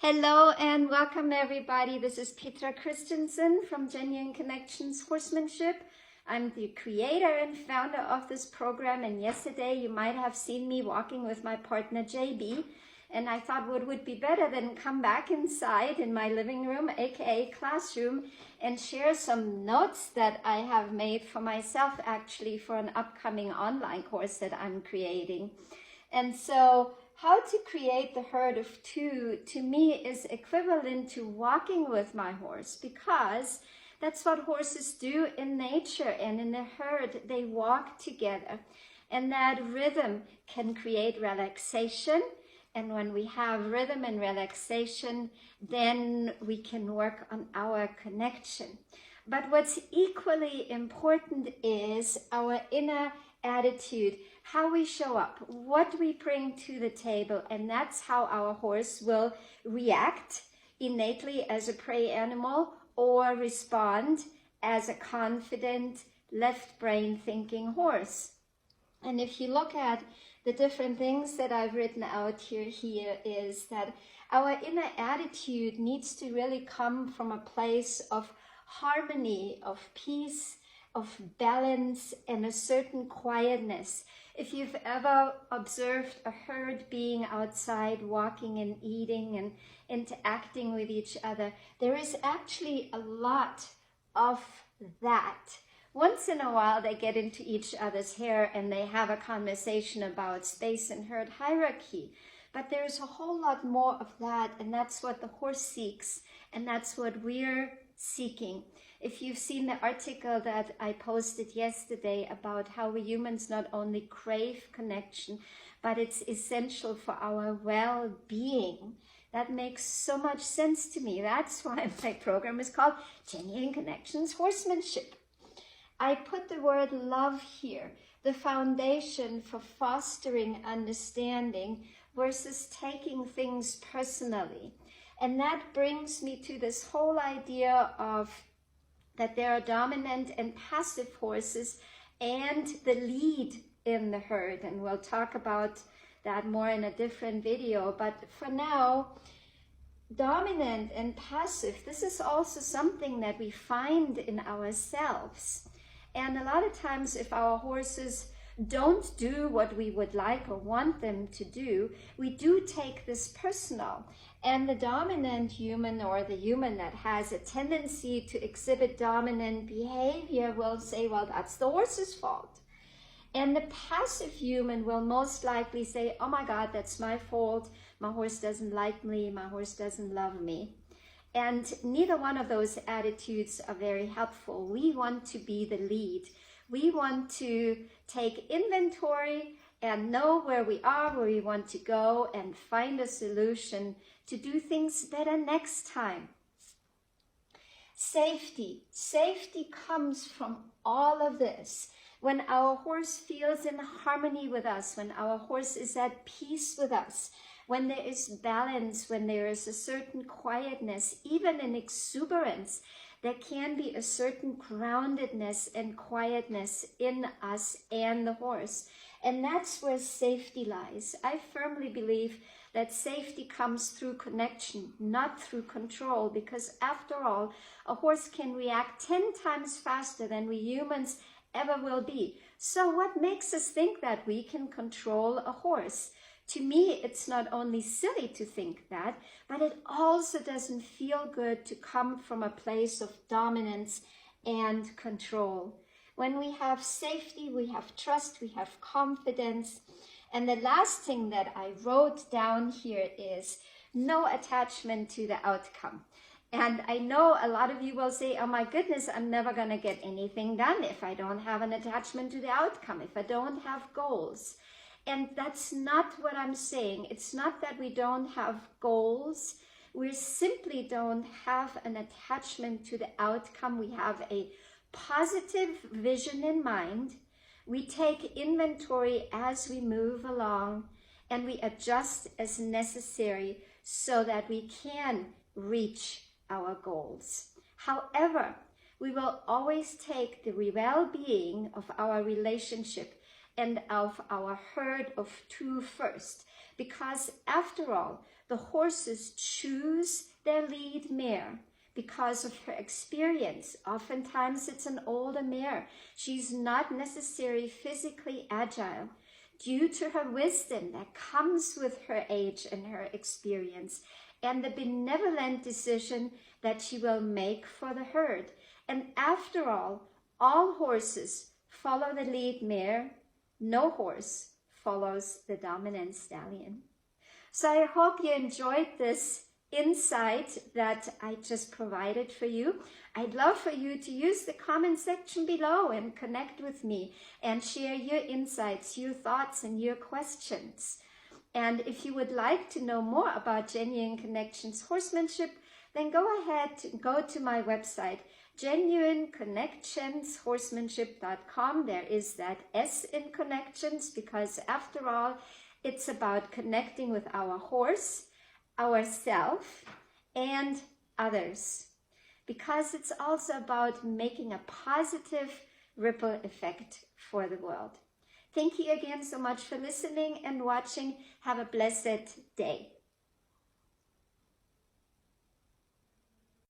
Hello and welcome everybody. This is Petra Christensen from Genuine Connections Horsemanship. I'm the creator and founder of this program, and yesterday you might have seen me walking with my partner JB, and I thought what would be better than come back inside in my living room, aka classroom, and share some notes that I have made for myself actually for an upcoming online course that I'm creating. And so how to create the herd of two, to me, is equivalent to walking with my horse, because that's what horses do in nature, and in a herd they walk together, and that rhythm can create relaxation. And when we have rhythm and relaxation, then we can work on our connection. But what's equally important is our inner attitude, how we show up, what we bring to the table, and that's how our horse will react innately as a prey animal or respond as a confident left brain thinking horse. And if you look at the different things that I've written out here is that our inner attitude needs to really come from a place of harmony, of peace, of balance, and a certain quietness. If you've ever observed a herd being outside, walking and eating and interacting with each other, there is actually a lot of that. Once in a while, they get into each other's hair and they have a conversation about space and herd hierarchy. But there's a whole lot more of that, and that's what the horse seeks, and that's what we're seeking. If you've seen the article that I posted yesterday about how we humans not only crave connection, but it's essential for our well-being, that makes so much sense to me. That's why my program is called Genuine Connections Horsemanship. I put the word love here, the foundation for fostering understanding versus taking things personally. And that brings me to this whole idea of that there are dominant and passive horses and the lead in the herd. And we'll talk about that more in a different video. But for now, dominant and passive, this is also something that we find in ourselves. And a lot of times if our horses don't do what we would like or want them to do, we do take this personal. And the dominant human, or the human that has a tendency to exhibit dominant behavior, will say, well, that's the horse's fault. And the passive human will most likely say, oh my God, that's my fault. My horse doesn't like me. My horse doesn't love me. And neither one of those attitudes are very helpful. We want to be the lead. We want to take inventory and know where we are, where we want to go, and find a solution to do things better next time. Safety. Safety comes from all of this. When our horse feels in harmony with us, when our horse is at peace with us, when there is balance, when there is a certain quietness, even an exuberance, there can be a certain groundedness and quietness in us and the horse. And that's where safety lies. I firmly believe that safety comes through connection, not through control, because after all, a horse can react 10 times faster than we humans ever will be. So what makes us think that we can control a horse? To me, it's not only silly to think that, but it also doesn't feel good to come from a place of dominance and control. When we have safety, we have trust, we have confidence. And the last thing that I wrote down here is no attachment to the outcome. And I know a lot of you will say, oh my goodness, I'm never going to get anything done if I don't have an attachment to the outcome, if I don't have goals. And that's not what I'm saying. It's not that we don't have goals. We simply don't have an attachment to the outcome. We have a positive vision in mind. We take inventory as we move along, and we adjust as necessary so that we can reach our goals. However, we will always take the well-being of our relationship and of our herd of two first, because after all, the horses choose their lead mare because of her experience. Oftentimes it's an older mare. She's not necessarily physically agile due to her wisdom that comes with her age and her experience and the benevolent decision that she will make for the herd. And after all horses follow the lead mare. No horse follows the dominant stallion. So I hope you enjoyed this insight that I just provided for you. I'd love for you to use the comment section below and connect with me and share your insights, your thoughts, and your questions. And if you would like to know more about Genuine Connections Horsemanship, then go ahead and go to my website, genuineconnectionshorsemanship.com. There is that S in connections because after all, it's about connecting with our horse, ourself, and others. Because it's also about making a positive ripple effect for the world. Thank you again so much for listening and watching. Have a blessed day.